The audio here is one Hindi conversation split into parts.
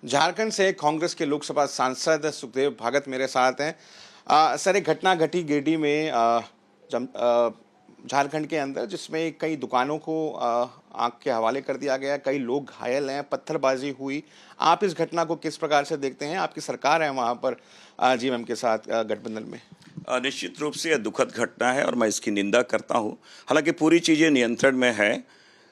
झारखंड से कांग्रेस के लोकसभा सांसद सुखदेव भगत मेरे साथ हैं। सर, एक घटना घटी गिरिडीह में झारखंड के अंदर, जिसमें कई दुकानों को आग के हवाले कर दिया गया, कई लोग घायल हैं, पत्थरबाजी हुई। आप इस घटना को किस प्रकार से देखते हैं? आपकी सरकार है वहां पर जीएमएम के साथ गठबंधन में। निश्चित रूप से यह दुखद घटना है और मैं इसकी निंदा करता हूं। हालांकि पूरी चीज़ें नियंत्रण में है,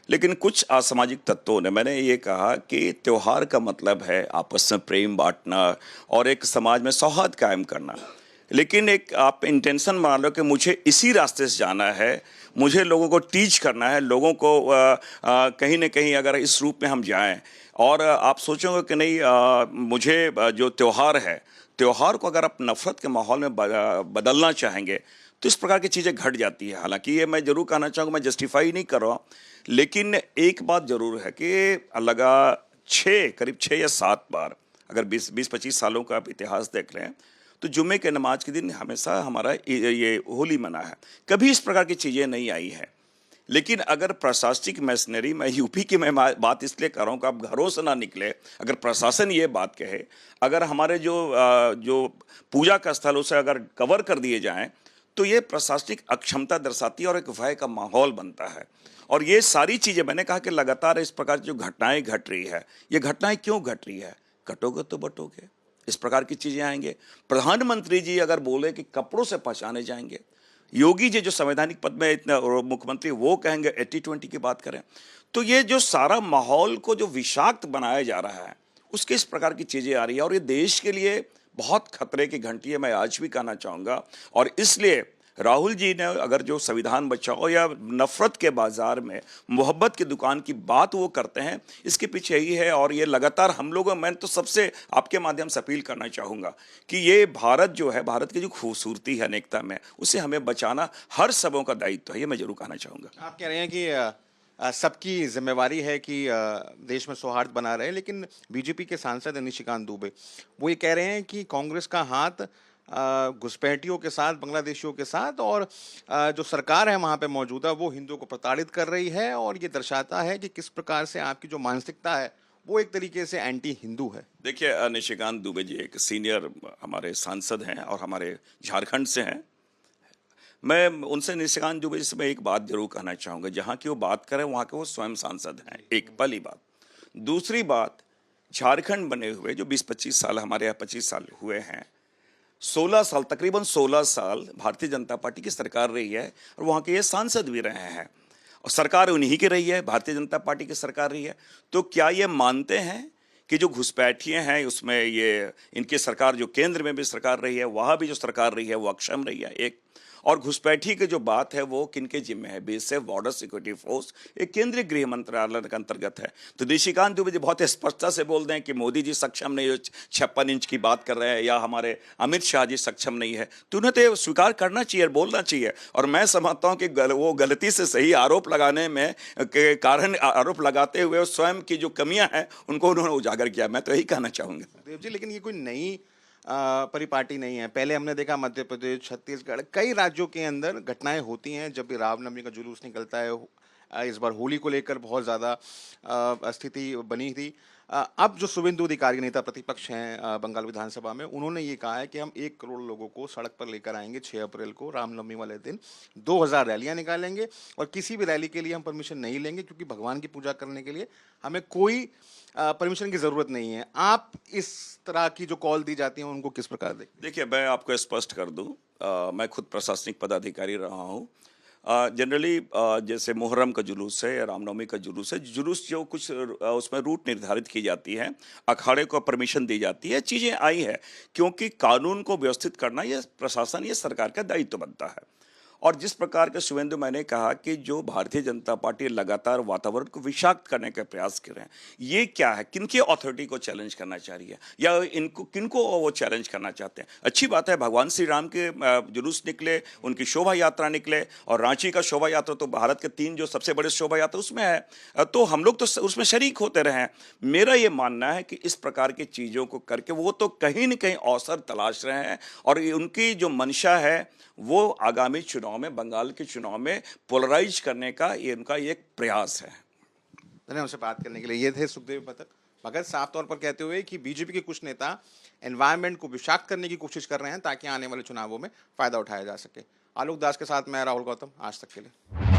लेकिन कुछ असामाजिक तत्वों ने, मैंने ये कहा कि त्यौहार का मतलब है आपस में प्रेम बांटना और एक समाज में सौहार्द कायम करना। लेकिन एक आप इंटेंशन मान लो कि मुझे इसी रास्ते से जाना है, मुझे लोगों को टीच करना है, लोगों को कहीं ना कहीं अगर इस रूप में हम जाएं और आप सोचोगे कि नहीं मुझे जो त्यौहार को अगर आप नफरत के माहौल में बदलना चाहेंगे तो इस प्रकार की चीज़ें घट जाती है। हालांकि ये मैं जरूर कहना चाहूँगा, मैं जस्टिफाई नहीं कर रहा, लेकिन एक बात जरूर है कि करीब 6 या 7 बार, अगर 20-25 सालों का आप इतिहास देख लें तो जुम्मे के नमाज के दिन हमेशा हमारा ये होली मना है, कभी इस प्रकार की चीज़ें नहीं आई है। लेकिन अगर प्रशासनिक मशीनरी, मैं यूपी की मैं बात इसलिए कर रहा हूँ कि आप घरों से ना निकले, अगर प्रशासन ये बात कहे, अगर हमारे जो पूजा का स्थल उसे अगर कवर कर दिए जाएं तो ये प्रशासनिक अक्षमता दर्शाती है और एक भय का माहौल बनता है। और ये सारी चीज़ें, मैंने कहा कि लगातार इस प्रकार की जो घटनाएं घट रही है, ये घटनाएं क्यों घट रही है? कटोगे तो बटोगे, इस प्रकार की चीज़ें आएंगे। प्रधानमंत्री जी अगर बोले कि कपड़ों से पहचाने जाएंगे, योगी जी जो संवैधानिक पद में इतना मुख्यमंत्री, वो कहेंगे 80-20 की बात करें, तो ये जो सारा माहौल को जो विषाक्त बनाया जा रहा है, उसके इस प्रकार की चीज़ें आ रही है और ये देश के लिए बहुत खतरे की घंटी है, मैं आज भी कहना चाहूँगा। और इसलिए राहुल जी ने अगर जो संविधान बचाओ या नफरत के बाजार में मोहब्बत की दुकान की बात वो करते हैं, इसके पीछे यही है। और ये लगातार हम लोगों, मैं तो सबसे आपके माध्यम से अपील करना चाहूँगा कि ये भारत जो है, भारत की जो खूबसूरती है अनेकता में, उसे हमें बचाना हर सबों का दायित्व है, ये मैं जरूर कहना चाहूँगा। आप कह रहे हैं कि सबकी जिम्मेवारी है कि देश में सौहार्द बना रहे, लेकिन बीजेपी के सांसद हैं निशिकांत दुबे, वो ये कह रहे हैं कि कांग्रेस का हाथ घुसपैठियों के साथ, बांग्लादेशियों के साथ, और जो सरकार है वहां पे मौजूदा, वो हिंदुओं को प्रताड़ित कर रही है। और ये दर्शाता है कि किस प्रकार से आपकी जो मानसिकता है वो एक तरीके से एंटी हिंदू है। देखिए, निशिकांत दुबे जी एक सीनियर हमारे सांसद हैं और हमारे झारखंड से हैं। मैं उनसे, निशिकांत दुबे जी से मैं एक बात जरूर कहना चाहूँगा, जहाँ की वो बात करें वहाँ के वो स्वयं सांसद हैं, एक पहली बात। दूसरी बात, झारखंड बने हुए जो 20-25 साल, हमारे यहाँ 25 साल हुए हैं, 16 साल, तकरीबन 16 साल भारतीय जनता पार्टी की सरकार रही है और वहाँ के ये सांसद भी रहे हैं और सरकार उन्हीं की रही है, भारतीय जनता पार्टी की सरकार रही है। तो क्या ये मानते हैं कि जो घुसपैठिए हैं उसमें ये इनकी सरकार, जो केंद्र में भी सरकार रही है, वहाँ भी जो सरकार रही है वो अक्षम रही है? एक और घुसपैठी की जो बात है वो किनके जिम्मे है? बीएसएफ, बॉर्डर सिक्योरिटी फोर्स, एक केंद्रीय गृह मंत्रालय के अंतर्गत है। तो निशिकांत दुबे जी बहुत स्पष्टता से बोल दें कि मोदी जी सक्षम नहीं हो, 56 इंच की बात कर रहे हैं, या हमारे अमित शाह जी सक्षम नहीं है, तो उन्हें तो स्वीकार करना चाहिए, बोलना चाहिए। और मैं समझता हूँ कि वो गलती से सही आरोप लगाने में के कारण, आरोप लगाते हुए स्वयं की जो कमियां हैं उनको उन्होंने उजागर किया, मैं तो यही कहना चाहूँगा। देव जी, लेकिन ये कोई नई परिपाटी नहीं है। पहले हमने देखा मध्य प्रदेश, छत्तीसगढ़, कई राज्यों के अंदर घटनाएं होती हैं जब भी रामनवमी का जुलूस निकलता है। इस बार होली को लेकर बहुत ज़्यादा स्थिति बनी थी। अब जो शुभेंदु अधिकारी, नेता प्रतिपक्ष हैं बंगाल विधानसभा में, उन्होंने ये कहा है कि हम 1 करोड़ लोगों को सड़क पर लेकर आएंगे 6 अप्रैल को, रामनवमी वाले दिन 2000 रैलियां निकालेंगे, और किसी भी रैली के लिए हम परमिशन नहीं लेंगे, क्योंकि भगवान की पूजा करने के लिए हमें कोई परमिशन की जरूरत नहीं है। आप इस तरह की जो कॉल दी जाती है उनको किस प्रकार देखते हैं? देखिए, मैं आपको स्पष्ट कर दूं, मैं खुद प्रशासनिक पदाधिकारी रहा हूं। जनरली जैसे मुहर्रम का जुलूस है या रामनवमी का जुलूस है, जुलूस जो कुछ उसमें रूट निर्धारित की जाती है, अखाड़े को परमिशन दी जाती है, चीज़ें आई है, क्योंकि कानून को व्यवस्थित करना ये प्रशासन, ये सरकार का दायित्व बनता है। और जिस प्रकार के शुभेंदु, मैंने कहा कि जो भारतीय जनता पार्टी लगातार वातावरण को विषाक्त करने का प्रयास कर रहे हैं, ये क्या है? किनकी अथॉरिटी को चैलेंज करना चाह रही है, या इनको किनको वो चैलेंज करना चाहते हैं? अच्छी बात है, भगवान श्री राम के जुलूस निकले, उनकी शोभा यात्रा निकले, और रांची का शोभा यात्रा तो भारत के 3 जो सबसे बड़े शोभा यात्रा उसमें है, तो हम लोग तो उसमें शरीक होते रहे हैं। मेरा ये मानना है कि इस प्रकार की चीज़ों को करके वो तो कहीं न कहीं अवसर तलाश रहे हैं, और उनकी जो मंशा है वो आगामी चुनाव में, बंगाल के चुनाव में पोलराइज करने का ये उनका एक प्रयास है। धन्यवाद। हमसे बात करने के लिए ये थे सुखदेव भगत, भगत साफ तौर पर कहते हुए कि बीजेपी के कुछ नेता एनवायरनमेंट को विषाक्त करने की कोशिश कर रहे हैं ताकि आने वाले चुनावों में फायदा उठाया जा सके। आलोक दास के साथ मैं राहुल गौतम, आज तक के लिए।